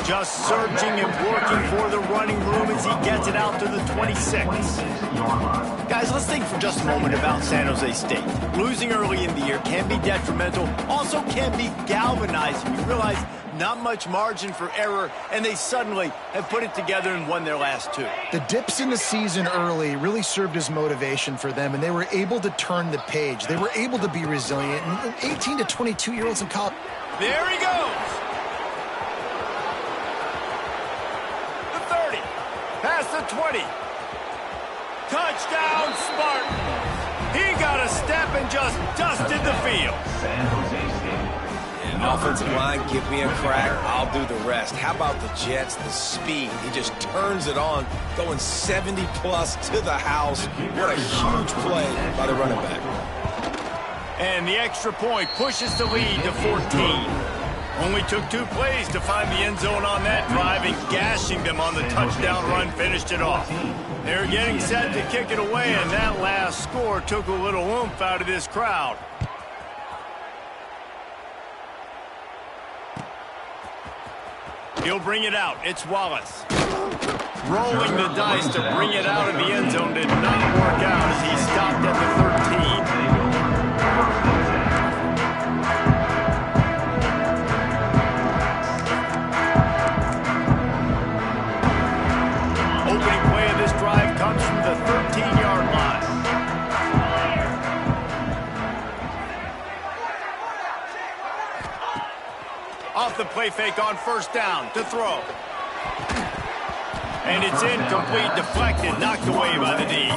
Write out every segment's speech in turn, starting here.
Just searching and working for the running room as he gets it out to the 26. Guys, let's think for just a moment about San Jose State. Losing early in the year can be detrimental, also can be galvanizing. You realize not much margin for error, and they suddenly have put it together and won their last two. The dips in the season early really served as motivation for them, and they were able to turn the page. They were able to be resilient. And 18 to 22-year-olds in college. There he goes. The 30. Past the 20. Touchdown, Spartans. He got a step and just dusted the field. San Jose State. Offensive line, give me a crack, I'll do the rest. How about the Jets, the speed? He just turns it on, going 70-plus to the house. What a huge play by the running back. And the extra point pushes the lead to 14. Only took 2 plays to find the end zone on that drive, and gashing them on the touchdown run finished it off. They're getting set to kick it away, and that last score took a little oomph out of this crowd. He'll bring it out. It's Wallace. Rolling the dice to bring it out of the end zone did not work out as he stopped at the 13. Opening play of this drive comes from the 13-yard line. Off the play fake on first down to throw. And it's incomplete, deflected, knocked away by the D.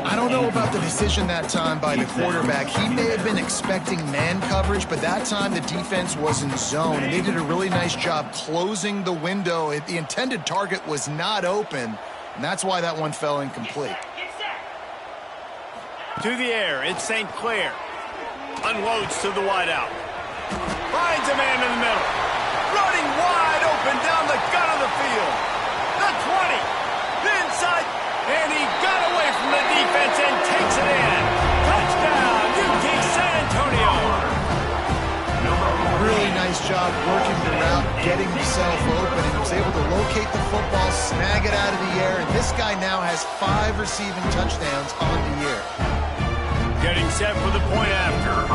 I don't know about the decision that time by the quarterback. He may have been expecting man coverage, but that time the defense was in zone, and they did a really nice job closing the window. The intended target was not open, and that's why that one fell incomplete. To the air, it's St. Clair. Unloads to the wideout. Finds a man in the middle. Running wide open down the gut of the field. The 20. The inside. And he got away from the defense and takes it in. Touchdown, UT San Antonio. Really nice job working the route, getting himself open, and was able to locate the football, snag it out of the air, and this guy now has 5 receiving touchdowns on the year. Getting set for the point after.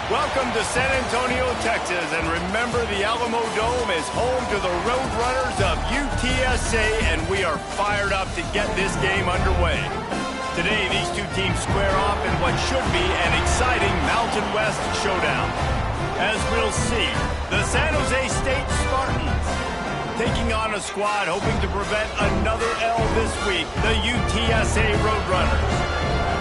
Welcome to San Antonio, Texas, and remember the Alamo Dome is home to the Roadrunners of UTSA, and we are fired up to get this game underway. Today, these two teams square off in what should be an exciting Mountain West showdown. As we'll see, the San Jose State Spartans taking on a squad hoping to prevent another L this week, the UTSA Roadrunners.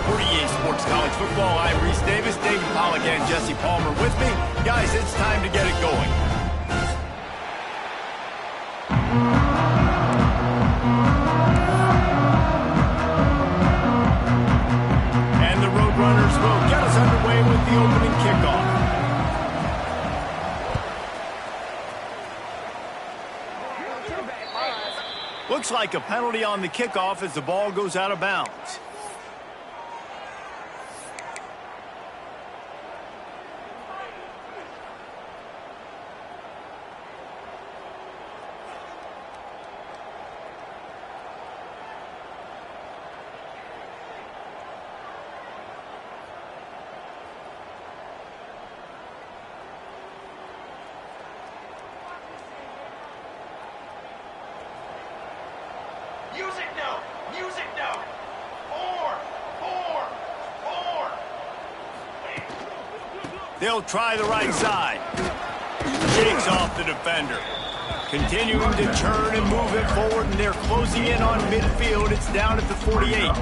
For EA Sports College Football, I'm Reese Davis, David Pollack, and Jesse Palmer with me. Guys, it's time to get it going. And the Roadrunners will get us underway with the opening kickoff. Looks like a penalty on the kickoff as the ball goes out of bounds. Music note! Music note! Four! They'll try the right side. Shakes off the defender. Continuing to turn and move it forward, and they're closing in on midfield. It's down at the 48.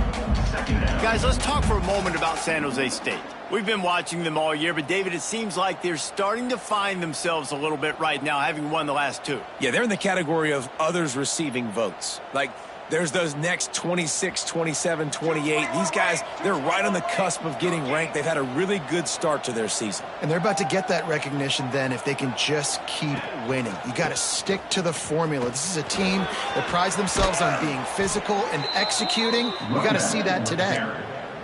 Guys, let's talk for a moment about San Jose State. We've been watching them all year, but David, it seems like they're starting to find themselves a little bit right now, having won the last two. Yeah, they're in the category of others receiving votes. Like, there's those next 26, 27, 28. These guys, they're right on the cusp of getting ranked. They've had a really good start to their season. And they're about to get that recognition then if they can just keep winning. You got to stick to the formula. This is a team that prides themselves on being physical and executing. We got to see that today.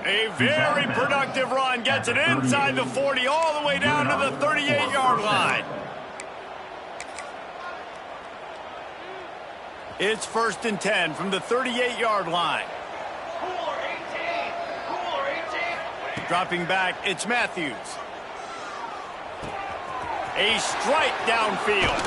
A very productive run gets it inside the 40 all the way down to the 38-yard line. It's 1st and 10 from the 38-yard line. Cooler 18! Cooler 18! Dropping back, it's Matthews. A strike downfield.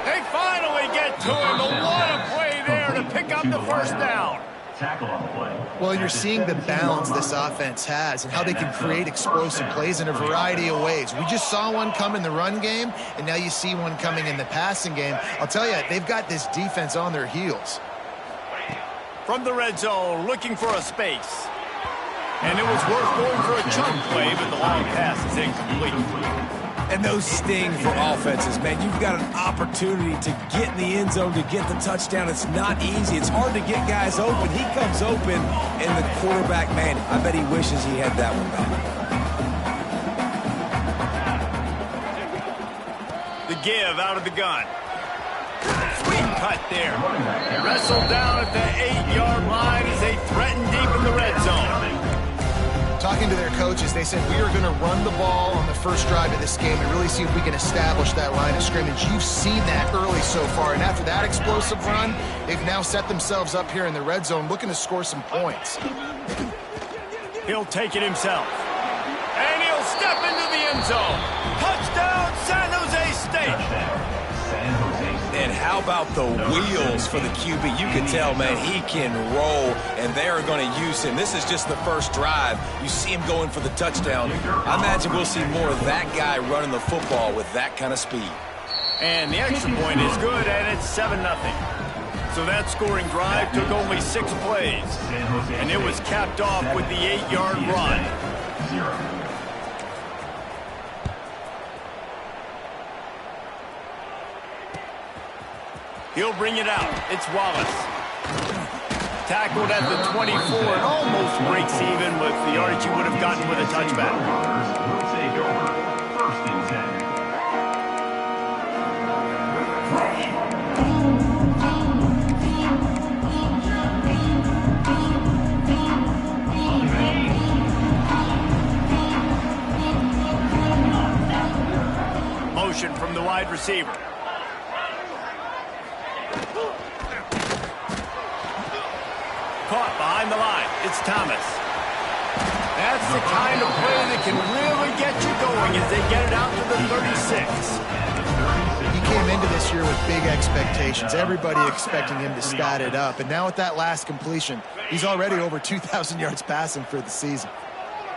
They finally get to him, but what a play there to pick up the first down. Tackle on the play. Well, you're seeing the balance this offense has and how they can create explosive plays in a variety of ways. We just saw one come in the run game, and now you see one coming in the passing game. I'll tell you, they've got this defense on their heels. From the red zone, looking for a space. And it was worth going for a chunk play, but the long pass is incomplete. And those sting for offenses, man. You've got an opportunity to get in the end zone, to get the touchdown. It's not easy. It's hard to get guys open. He comes open, and the quarterback, man, I bet he wishes he had that one back. The give out of the gun. Sweet cut there. Wrestled down at the 8-yard line as they threaten deep in the red zone. Talking to their coaches, they said, we are going to run the ball on the first drive of this game and really see if we can establish that line of scrimmage. You've seen that early so far, and after that explosive run, they've now set themselves up here in the red zone looking to score some points. He'll take it himself. And he'll step into the end zone. Touchdown, San Jose State. And how about the wheels for the QB? You can tell, man, he can roll, and they are going to use him. This is just the first drive. You see him going for the touchdown. I imagine we'll see more of that guy running the football with that kind of speed. And the extra point is good, and it's 7-0. So that scoring drive took only 6 plays, and it was capped off with the 8-yard run. He'll bring it out. It's Wallace. Tackled at the 24 and almost breaks even with the yardage he would have gotten with a touchback. Will take over. 1st and 10. Motion from the wide receiver. Caught behind the line. It's Thomas. That's the kind of play that can really get you going as they get it out to the 36. He came into this year with big expectations. Everybody expecting him to stat it up. And now with that last completion, he's already over 2,000 yards passing for the season.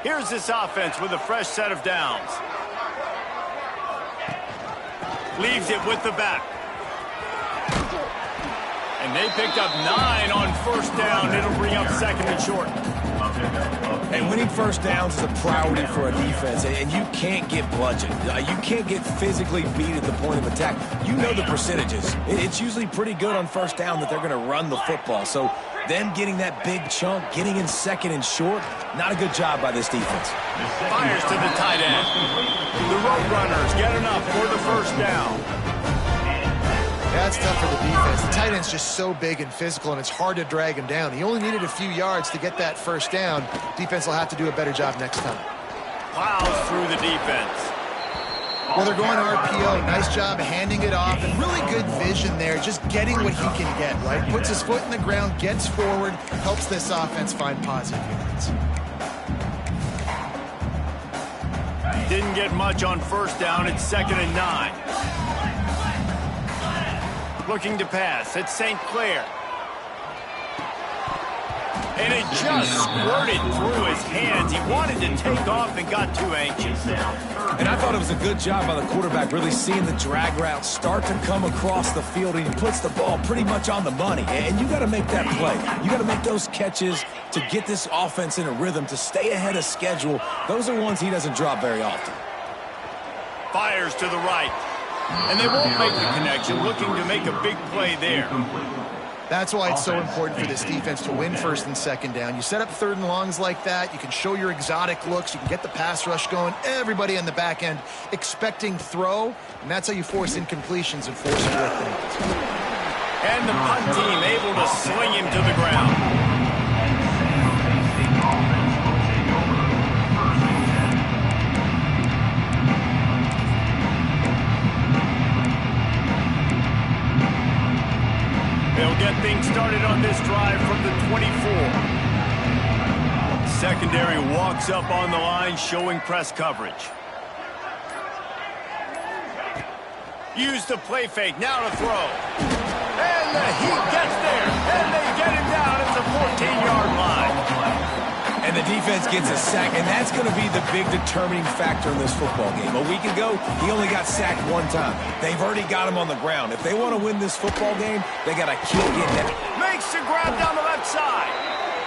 Here's this offense with a fresh set of downs. Leaves it with the back. And they picked up 9 on first down. It'll bring up second and short. And winning first downs is a priority for a defense, and you can't get bludgeoned. You can't get physically beat at the point of attack. You know the percentages. It's usually pretty good on first down that they're going to run the football. So them getting that big chunk, getting in second and short, not a good job by this defense. Fires to the tight end. The Roadrunners get enough for the first down. That's tough for the defense. The tight end's just so big and physical, and it's hard to drag him down. He only needed a few yards to get that first down. Defense will have to do a better job next time. Plows through the defense. Well, they're going RPO. Nice job handing it off, and really good vision there, just getting what he can get, right? Puts his foot in the ground, gets forward, helps this offense find positive yards. Didn't get much on first down. It's second and 9. Looking to pass. It's St. Clair. And it just squirted through his hands. He wanted to take off and got too anxious. And I thought it was a good job by the quarterback, really seeing the drag route start to come across the field, and he puts the ball pretty much on the money. And you got to make that play. You got to make those catches to get this offense in a rhythm, to stay ahead of schedule. Those are ones he doesn't drop very often. Fires to the right. And they won't make the connection, looking to make a big play there. That's why it's so important for this defense to win first and second down. You set up third and longs like that, you can show your exotic looks, you can get the pass rush going, everybody on the back end expecting throw, and that's how you force incompletions and force fourth downs. And the punt team able to sling him to the ground. They'll get things started on this drive from the 24. Secondary walks up on the line, showing press coverage. Use the play fake, now to throw. And the heat gets there, and they get him down at the 14-yard line. And the defense gets a sack, and that's going to be the big determining factor in this football game. A week ago, he only got sacked one time. They've already got him on the ground. If they want to win this football game, they got to keep getting that. Makes the grab down the left side.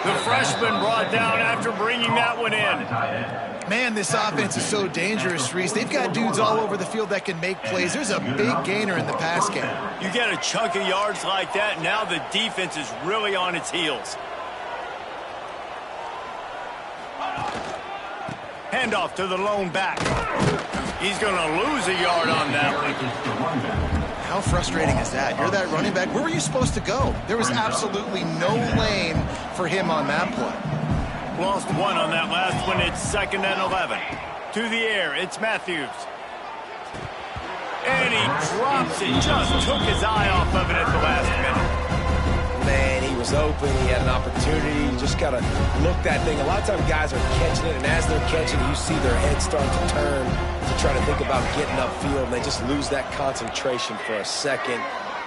The freshman brought down after bringing that one in. Man, this offense is so dangerous, Reese. They've got dudes all over the field that can make plays. There's a big gainer in the pass game. You get a chunk of yards like that, now the defense is really on its heels. Handoff to the lone back. He's going to lose a yard on that one. How frustrating is that? You're that running back. Where were you supposed to go? There was absolutely no lane for him on that play. Lost one on that last one. It's second and 11. To the air, it's Matthews. And he drops it. Just took his eye off of it at the last minute. Man, he was open. He had an opportunity. You just got to look that thing. A lot of times guys are catching it, and as they're catching it, you see their head start to turn to try to think about getting upfield, and they just lose that concentration for a second.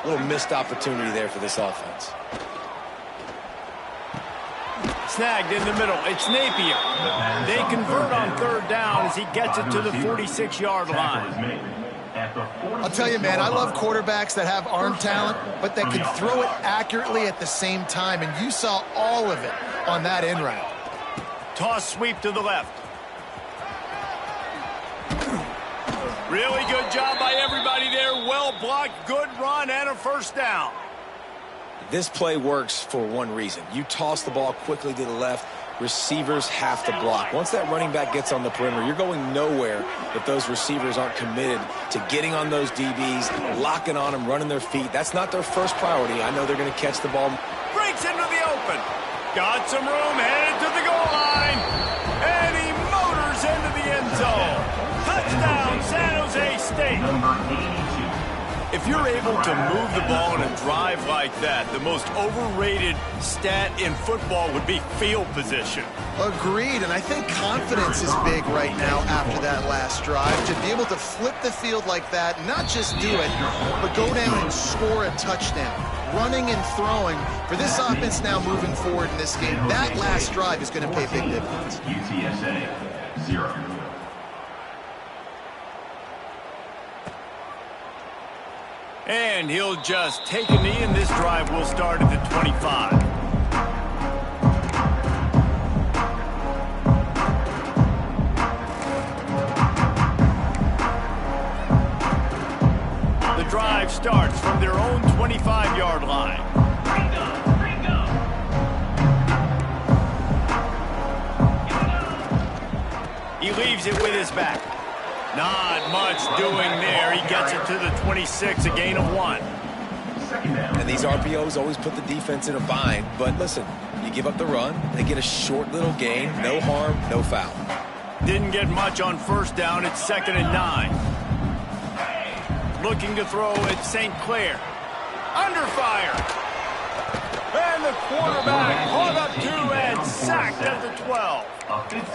A little missed opportunity there for this offense. Snagged in the middle. It's Napier. They convert on third down as he gets it to the 46-yard line. I'll tell you, man, I love quarterbacks that have arm talent, but that can throw it accurately at the same time, and you saw all of it on that end route. Toss sweep to the left. Really good job by everybody there. Well blocked, good run, and a first down. This play works for one reason. You toss the ball quickly to the left, receivers have to block. Once that running back gets on the perimeter, you're going nowhere if those receivers aren't committed to getting on those DBs, locking on them, running their feet. That's not their first priority. I know they're going to catch the ball. Breaks into the open. Got some room, headed to the goal line. And he motors into the end zone. Touchdown, San Jose State. If you're able to move the ball in a drive like that, the most overrated stat in football would be field position. Agreed, and I think confidence is big right now after that last drive. To be able to flip the field like that, not just do it, but go down and score a touchdown. Running and throwing, for this offense now moving forward in this game, that last drive is going to pay big dividends. UTSA 0. And he'll just take a knee, and this drive will start at the 25. The drive starts from their own 25-yard line. He leaves it with his back. Not much doing there. He gets it to the 26, a gain of 1. And these RPOs always put the defense in a bind. But listen, you give up the run, they get a short little gain, no harm, no foul. Didn't get much on first down. It's 2nd and 9. Looking to throw at St. Clair. Under fire. And the quarterback caught up to and sacked at the 12.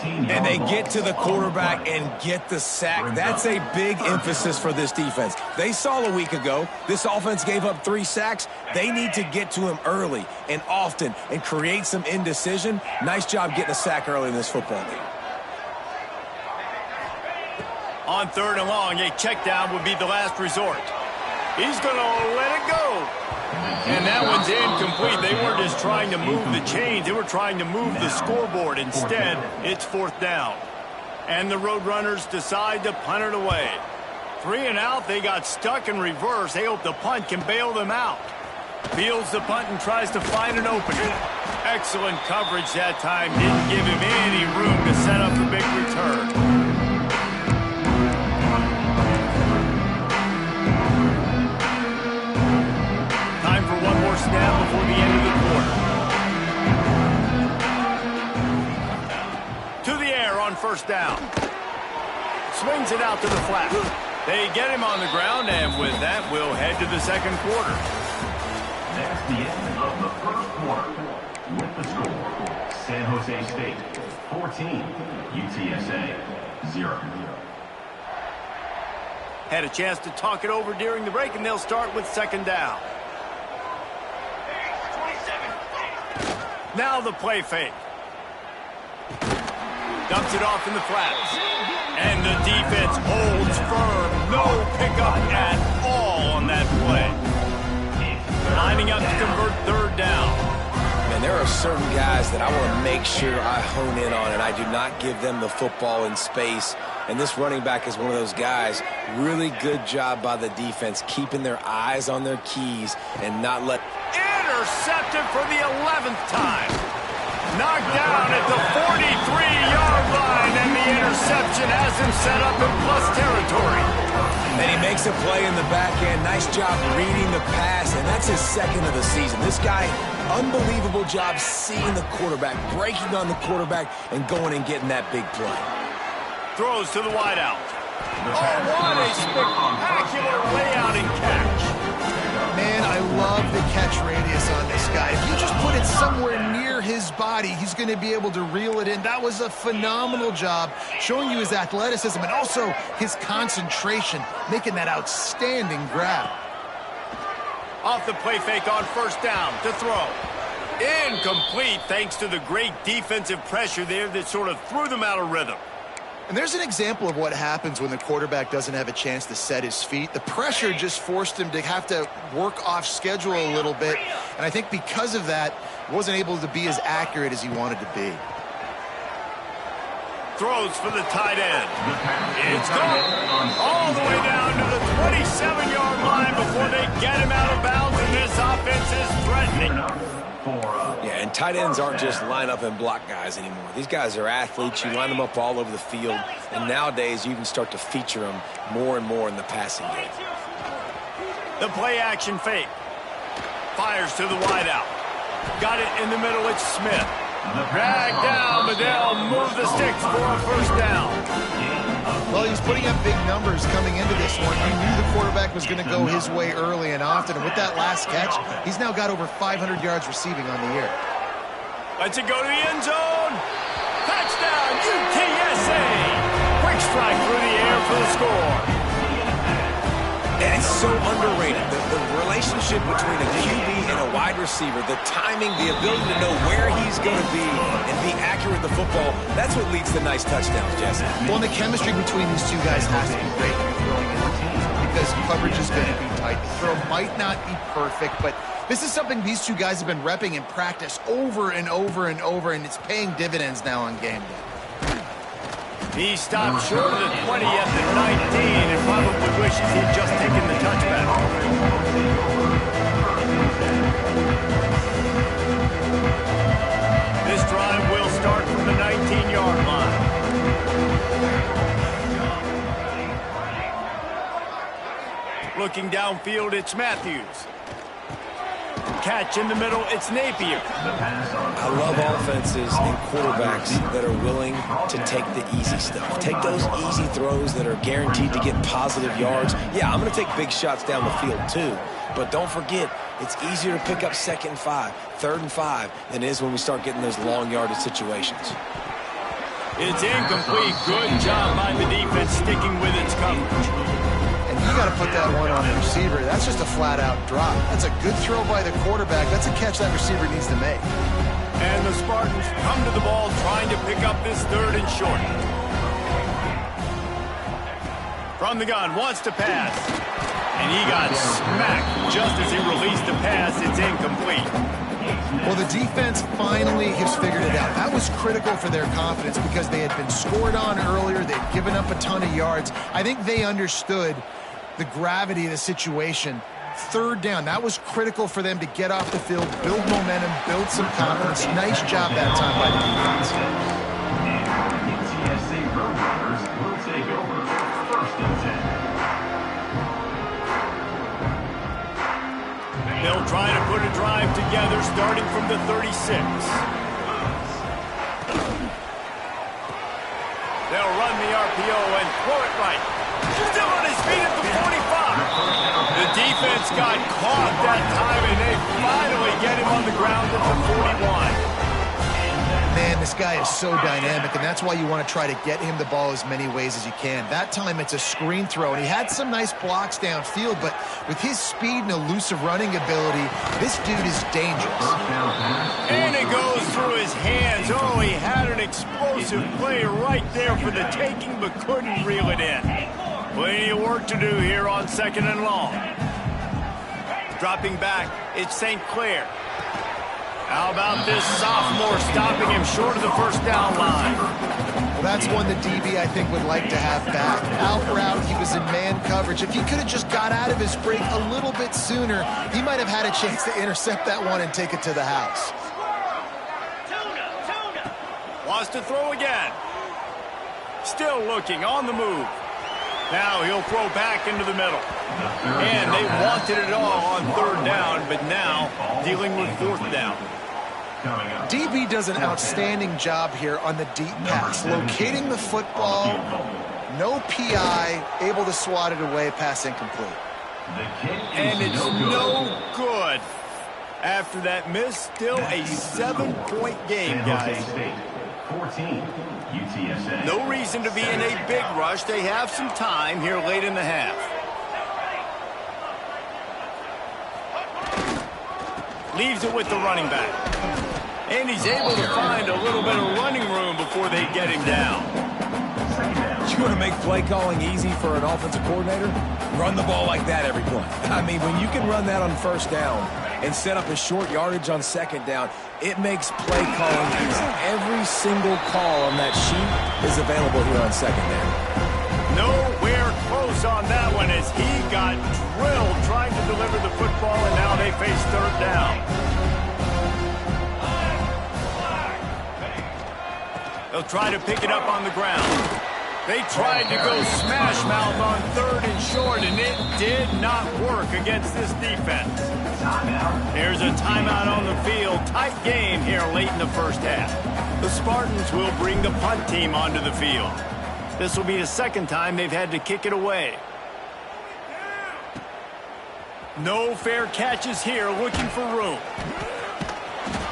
And they get to the quarterback and get the sack. That's a big emphasis for this defense. They saw a week ago this offense gave up 3 sacks. They need to get to him early and often and create some indecision. Nice job getting a sack early in this football game. On 3rd and long, a check down would be the last resort. He's going to let it go. And that one's incomplete. They weren't just trying to move the chains. They were trying to move the scoreboard. Instead, it's 4th down. And the Roadrunners decide to punt it away. 3 and out. They got stuck in reverse. They hope the punt can bail them out. Fields the punt and tries to find an opening. Excellent coverage that time. Didn't give him any room to set up the big return. Time for one more snap before the end of the quarter. To the air on 1st down. Swings it out to the flat. They get him on the ground, and with that, we'll head to the 2nd quarter. That's the end of the 1st quarter. With the score, San Jose State 14, UTSA 0. Had a chance to talk it over during the break, and they'll start with 2nd down. Now the play fake. Dumps it off in the flats. And the defense holds firm. No pickup at all on that play. Lining up to convert 3rd down. Man, there are certain guys that I want to make sure I hone in on, and I do not give them the football in space. And this running back is one of those guys. Really good job by the defense, keeping their eyes on their keys and not let... Intercepted for the 11th time. Knocked down at the 43-yard line, and the interception has him set up in plus territory. And he makes a play in the back end. Nice job reading the pass, and that's his 2nd of the season. This guy, unbelievable job seeing the quarterback, breaking on the quarterback, and going and getting that big play. Throws to the wideout. Oh, what a spectacular layout and catch. Man, I love the catch radius on this guy. If you just put it somewhere near his body, he's going to be able to reel it in. That was a phenomenal job, showing you his athleticism and also his concentration, making that outstanding grab. Off the play fake on 1st down to throw. Incomplete thanks to the great defensive pressure there that sort of threw them out of rhythm. And there's an example of what happens when the quarterback doesn't have a chance to set his feet. The pressure just forced him to have to work off schedule a little bit. And I think because of that, wasn't able to be as accurate as he wanted to be. Throws for the tight end. It's gone all the way down to the 27-yard line before they get him out of bounds, and this offense is threatening. Yeah, and tight ends aren't just line up and block guys anymore. These guys are athletes. You line them up all over the field, and nowadays you even start to feature them more and more in the passing game. The play-action fake. Fires to the wideout. Got it in the middle. It's Smith. Dragged down, but they'll move the sticks for a 1st down. Well, he was putting up big numbers coming into this one. He knew the quarterback was going to go his way early and often. And with that last catch, he's now got over 500 yards receiving on the year. Lets it go to the end zone. Touchdown, UTSA. Quick strike through the air for the score. And it's so underrated. The relationship between a QB and a wide receiver, the timing, the ability to know where he's going to be and be accurate with the football, that's what leads to nice touchdowns, Jesse. Well, and the chemistry between these two guys has to be great when you're throwing in the team. because coverage is going to be tight. The throw might not be perfect, but this is something these two guys have been repping in practice over and over and over, and it's paying dividends now on game day. He stopped short of the 20 at the 19 and probably wishes he'd just taken the touchback. This drive will start from the 19-yard line. Looking downfield, it's Matthews. Catch in the middle, it's Napier. I love offenses and quarterbacks that are willing to take the easy stuff. Take those easy throws that are guaranteed to get positive yards. Yeah, I'm going to take big shots down the field too. But don't forget, it's easier to pick up 2nd and 5, 3rd and 5 than it is when we start getting those long yardage situations. It's incomplete. Good job by the defense sticking with its coverage. You got to put that one on the receiver. That's just a flat-out drop. That's a good throw by the quarterback. That's a catch that receiver needs to make. And the Spartans come to the ball trying to pick up this 3rd and short. From the gun, wants to pass. And he got smacked just as he released the pass. It's incomplete. Well, the defense finally has figured it out. That was critical for their confidence because they had been scored on earlier. They'd given up a ton of yards. I think they understood the gravity of the situation. 3rd down, that was critical for them to get off the field, build momentum, build some confidence. Nice job that time by the defense. UTSA Roadrunners will take over 1st and 10. They'll try to put a drive together starting from the 36. They'll run the RPO and throw it right. Still on his feet at the 45. The defense got caught that time, and they finally get him on the ground at the 41. Man, this guy is so dynamic, and that's why you want to try to get him the ball as many ways as you can. That time it's a screen throw, and he had some nice blocks downfield, but with his speed and elusive running ability, this dude is dangerous. And it goes through his hands. Oh, he had an explosive play right there for the taking, but couldn't reel it in. Plenty of work to do here on 2nd and long. Dropping back, it's St. Clair. How about this sophomore stopping him short of the 1st down line? Well, that's one the DB, I think, would like to have back. Out route, he was in man coverage. If he could have just got out of his break a little bit sooner, he might have had a chance to intercept that one and take it to the house. Wants to throw again. Still looking, on the move. Now he'll throw back into the middle. And they wanted it all on 3rd down, but now dealing with 4th down. DB does an outstanding job here on the deep pass, locating the football, no PI, able to swat it away, pass incomplete. And it's no good. After that miss, still a 7-point game, guys. 14, UTSA. No reason to be in a big rush. They have some time here late in the half. Leaves it with the running back. And he's able to find a little bit of running room before they get him down. You want to make play calling easy for an offensive coordinator? Run the ball like that every play. I mean, when you can run that on 1st down and set up a short yardage on 2nd down, it makes play calling easy. Every single call on that sheet is available here on 2nd down. Nowhere close on that one as he got drilled trying to deliver the football, and now they face 3rd down. They'll try to pick it up on the ground. They tried to go smash mouth on 3rd and short, and it did not work against this defense. There's a timeout on the field. Tight game here late in the 1st half. The Spartans will bring the punt team onto the field. This will be the 2nd time they've had to kick it away. No fair catches here, looking for room.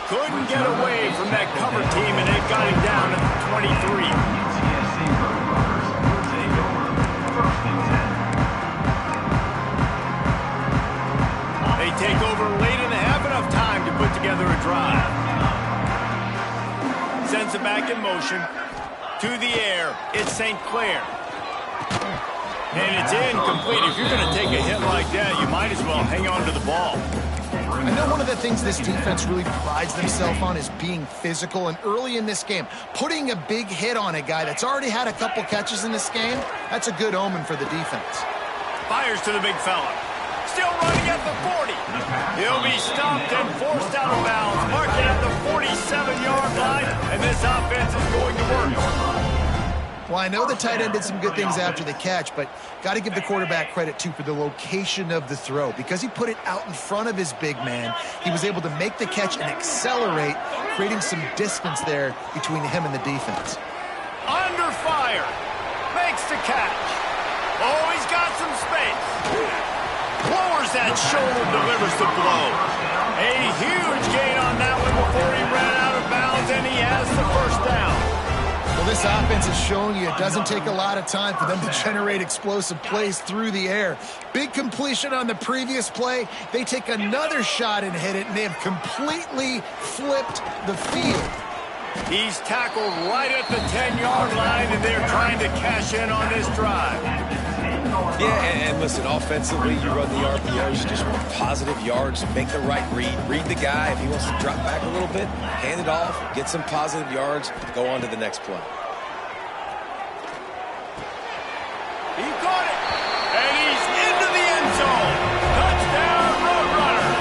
Couldn't get away from that cover team, and they've got him down at the 23. They take over late in the half, enough time to put together a drive. Sends it back in motion. To the air, it's St. Clair. And it's incomplete. If you're going to take a hit like that, you might as well hang on to the ball. I know one of the things this defense really prides themselves on is being physical, and early in this game, putting a big hit on a guy that's already had a couple catches in this game, that's a good omen for the defense. Fires to the big fella. Still running at the 40. He'll be stopped and forced out of bounds, marking at the 47-yard line, and this offense is going to work. Well, I know the tight end did some good things after the catch, but got to give the quarterback credit, too, for the location of the throw. Because he put it out in front of his big man, he was able to make the catch and accelerate, creating some distance there between him and the defense. Under fire. Makes the catch. Oh, he's got some space. Lowers that shoulder, delivers the blow. A huge gain on that one before he ran out of bounds, and he has the first down. Well, this offense is showing you it doesn't take a lot of time for them to generate explosive plays through the air. Big completion on the previous play. They take another shot and hit it, and they have completely flipped the field. He's tackled right at the 10-yard line, and they're trying to cash in on this drive. Yeah, and listen, offensively, you run the RPOs, you just want positive yards, make the right read the guy. If he wants to drop back a little bit, hand it off, get some positive yards, go on to the next play. He caught it, and he's into the end zone. Touchdown, Roadrunner.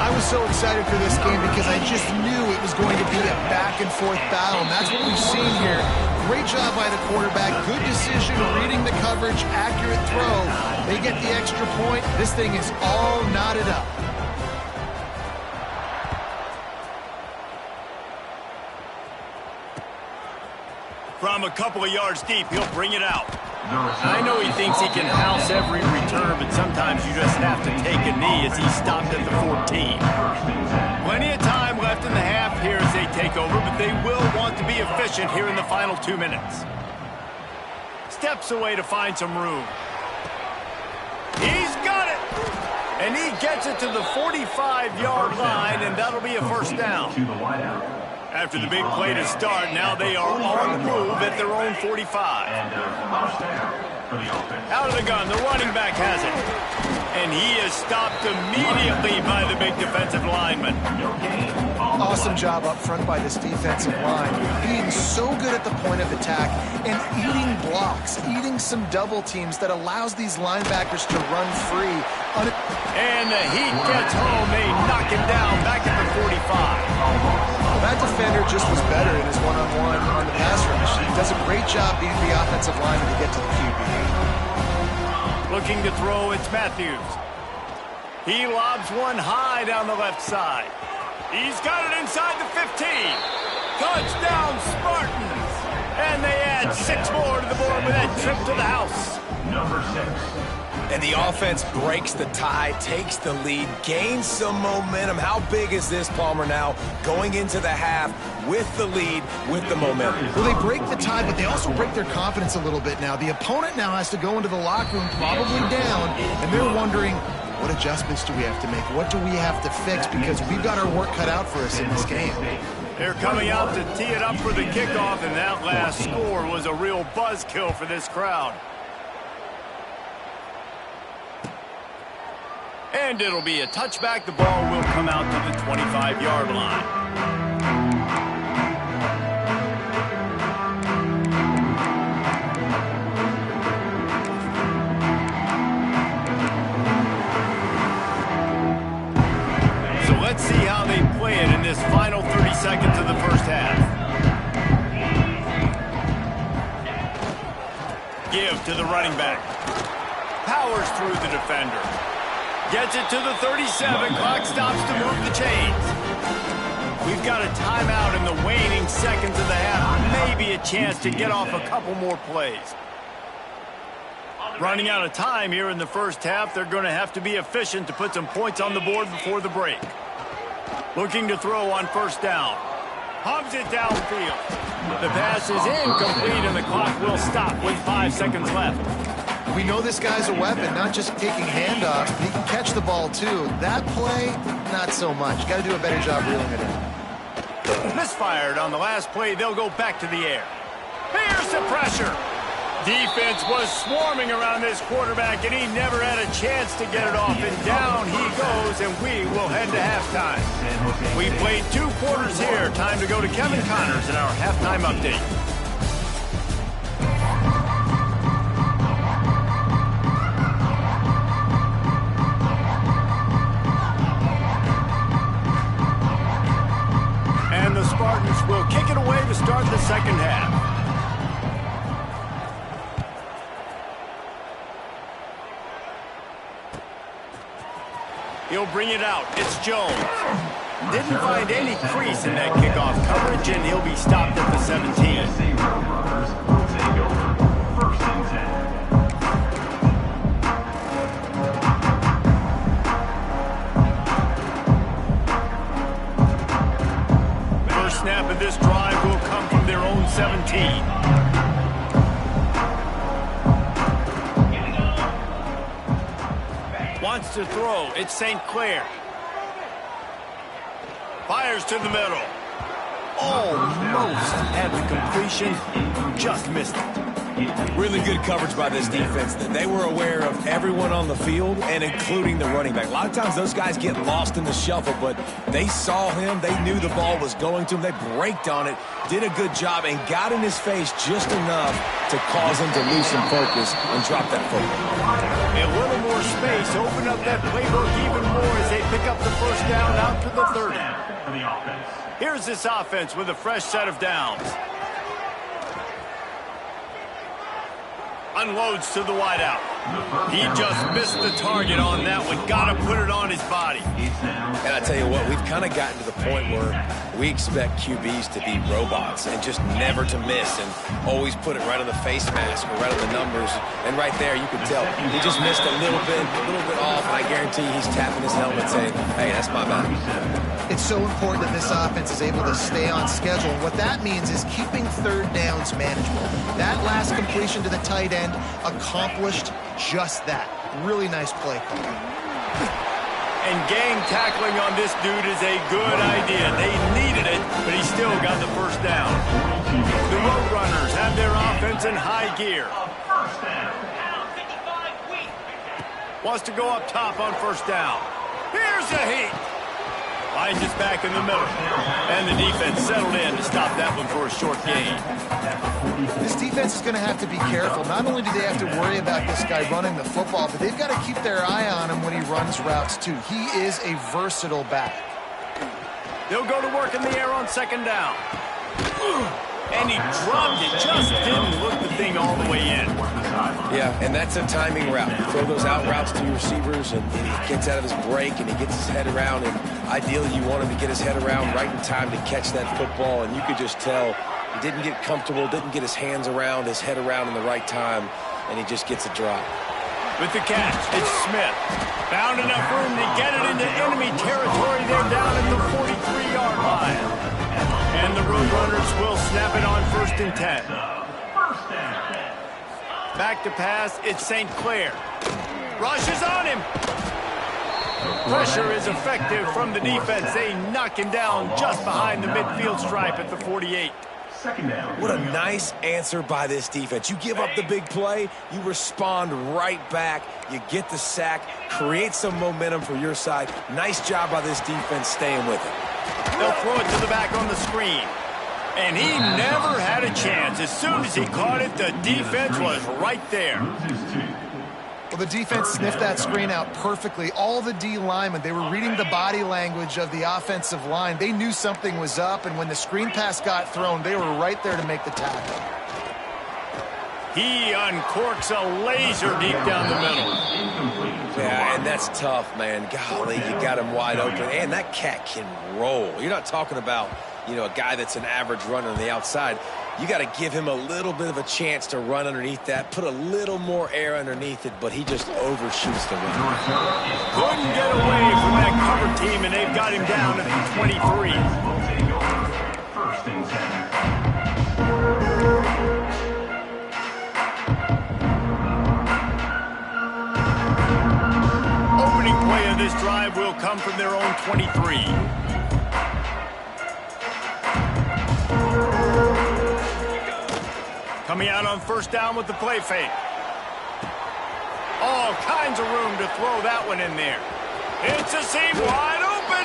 I was so excited for this game because I just knew it was going to be a back-and-forth battle, and that's what we've seen here. Great job by the quarterback, good decision, reading the coverage, accurate throw. They get the extra point. This thing is all knotted up. From a couple of yards deep, he'll bring it out. I know he thinks he can house every return, but sometimes you just have to take a knee as he stopped at the 14. Plenty of time left in the half here as they take over, but they will want to be efficient here in the final 2 minutes. Steps away to find some room. He's got it! And he gets it to the 45-yard line, and that'll be a first down. After the big play to start, now they are on the move at their own 45. Out of the gun, the running back has it. And he is stopped immediately by the big defensive lineman. Awesome job up front by this defensive line. Being so good at the point of attack and eating blocks, eating some double teams that allows these linebackers to run free. And the heat gets home. They knock him down back at the 45. That defender just was better in his one-on-one on the pass rush. He does a great job beating the offensive lineman to get to the QB. Looking to throw, it's Matthews. He lobs one high down the left side. He's got it inside the 15. Touchdown, Spartans. And they add 6 more to the board with that trip to the house. Number 6. And the offense breaks the tie, takes the lead, gains some momentum. How big is this, Palmer, now going into the half with the lead, with the momentum? Well, they break the tie, but they also break their confidence a little bit now. The opponent now has to go into the locker room probably down, and they're wondering, what adjustments do we have to make? What do we have to fix? Because we've got our work cut out for us in this game. They're coming out to tee it up for the kickoff, and that last score was a real buzzkill for this crowd. And it'll be a touchback. The ball will come out to the 25-yard line. So let's see how they play it in this final 30 seconds of the first half. Give to the running back. Powers through the defender. Gets it to the 37. Clock stops to move the chains. We've got a timeout in the waning seconds of the half. Maybe a chance to get off a couple more plays. Running out of time here in the first half. They're going to have to be efficient to put some points on the board before the break. Looking to throw on first down. Hums it downfield. The pass is incomplete, and the clock will stop with 5 seconds left. We know this guy's a weapon, not just taking handoffs, but he can catch the ball too. That play, not so much. Got to do a better job reeling it in. Misfired on the last play. They'll go back to the air. Here's the pressure. Defense was swarming around this quarterback, and he never had a chance to get it off. And down he goes, and we will head to halftime. We played 2 quarters here. Time to go to Kevin Connors in our halftime update. And the Spartans will kick it away to start the second half. He'll bring it out. It's Jones. Didn't find any crease in that kickoff coverage, and he'll be stopped at the 17. First snap of this drive will come from their own 17. Wants to throw. It's St. Clair. Fires to the middle. Almost had the completion. Just missed it. Really good coverage by this defense. They were aware of everyone on the field, and including the running back. A lot of times those guys get lost in the shuffle, but they saw him. They knew the ball was going to him. They braked on it, did a good job, and got in his face just enough to cause him to lose some focus and drop that football. A little more space, open up that playbook even more as they pick up the first down out to the 30. Here's this offense with a fresh set of downs. Unloads to the wideout. He just missed the target on that one. Got to put it on his body. And I tell you what, we've kind of gotten to the point where we expect QBs to be robots and just never to miss and always put it right on the face mask or right on the numbers. And right there, you can tell he just missed a little bit off, and I guarantee he's tapping his helmet saying, hey, that's my bad. It's so important that this offense is able to stay on schedule. And what that means is keeping third downs manageable. That last completion to the tight end accomplished just that. Really nice play call. And gang tackling on this dude is a good idea. They needed it, but he still got the first down. The Roadrunners have their offense in high gear. Wants to go up top on first down. Here's a heat. Finds us back in the middle. And the defense settled in to stop that one for a short gain. This defense is going to have to be careful. Not only do they have to worry about this guy running the football, but they've got to keep their eye on him when he runs routes too. He is a versatile back. They'll go to work in the air on second down. And he dropped it. Just didn't look the thing all the way in. Yeah, and that's a timing route. You throw those out routes to your receivers, and he gets out of his break, and he gets his head around. And ideally, you want him to get his head around right in time to catch that football. And you could just tell he didn't get comfortable, didn't get his hands around, his head around in the right time, and he just gets a drop. With the catch, it's Smith. Found enough room to get it into enemy territory. They're down at the 43-yard line. And the Roadrunners will snap it on 1st and 10. Back to pass, it's St. Clair. Rushes on him. Pressure is effective from the defense. They knock him down just behind the midfield stripe at the 48. What a nice answer by this defense. You give up the big play, you respond right back, you get the sack, create some momentum for your side. Nice job by this defense staying with it. They'll throw it to the back on the screen. And he never had a chance. As soon as he caught it, the defense was right there. Well, the defense sniffed that screen out perfectly. All the D linemen, they were reading the body language of the offensive line. They knew something was up, and when the screen pass got thrown, they were right there to make the tackle. He uncorks a laser deep down the middle. Yeah, and that's tough, man. Golly, you got him wide open. And that cat can roll. You're not talking about, you know, a guy that's an average runner on the outside. You got to give him a little bit of a chance to run underneath that, put a little more air underneath it, but he just overshoots the run. Couldn't get away from that cover team, and they've got him down at the 23. First and 10. Opening play of this drive will come from their own 23. Coming out on first down with the play fake. All kinds of room to throw that one in there. It's a seam wide open.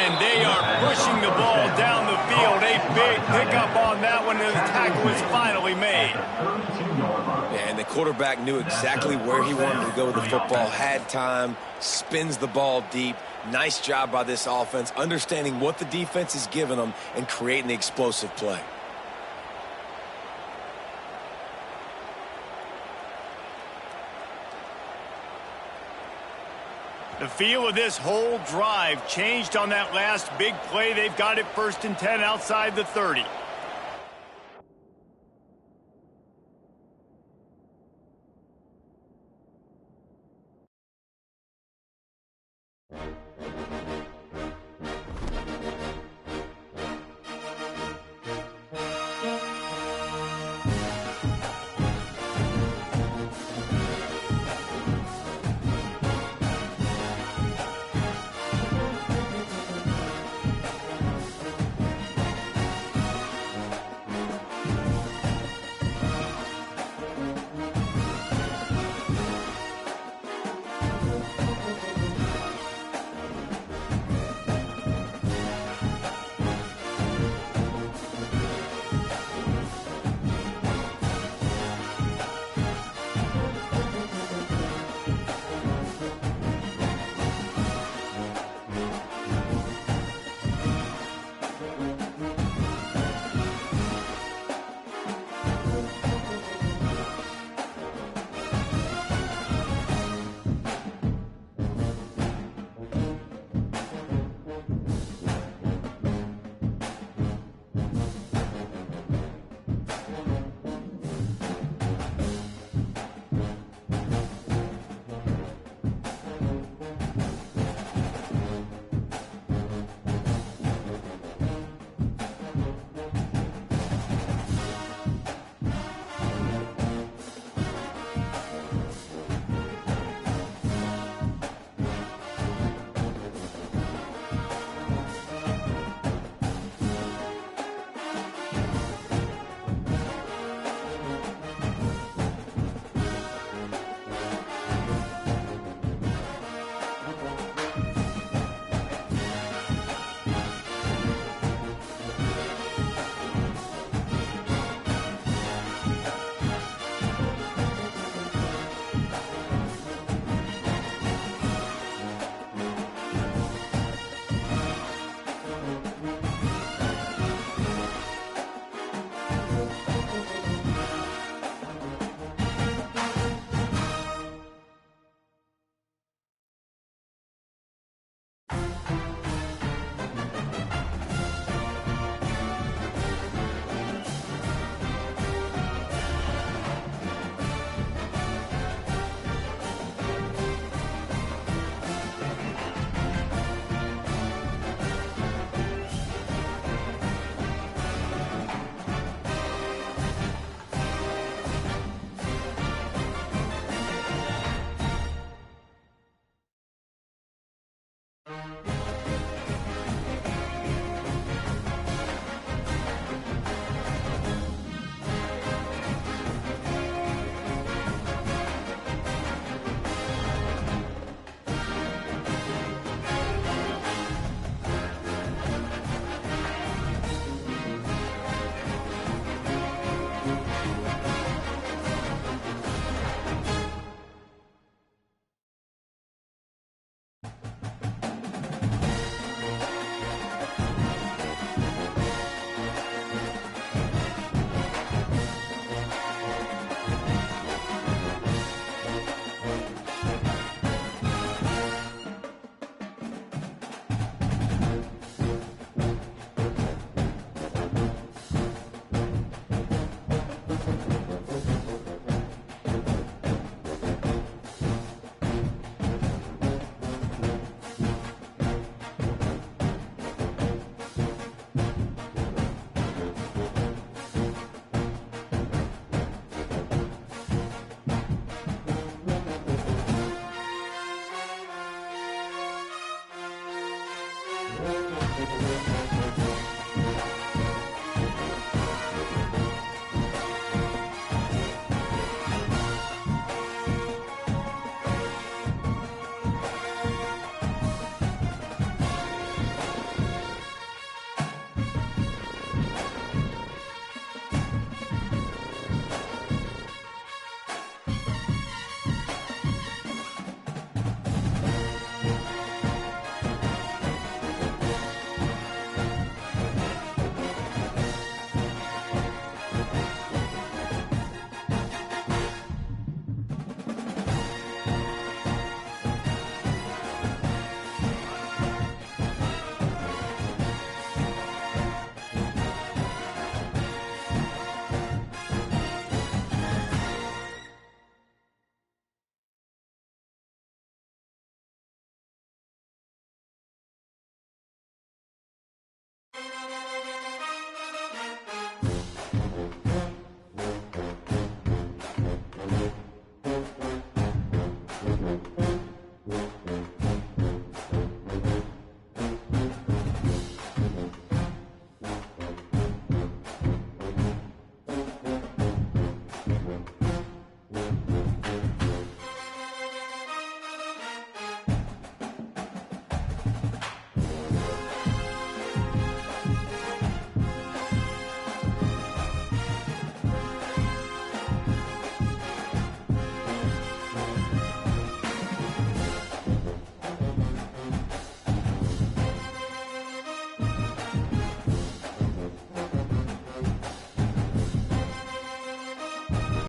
And they are pushing the ball down the field. A big pickup on that one, and the tackle is finally made. Yeah, and the quarterback knew exactly where he wanted to go with the football, had time, spins the ball deep. Nice job by this offense, understanding what the defense is giving them and creating the explosive play. The feel of this whole drive changed on that last big play. They've got it 1st and 10 outside the 30.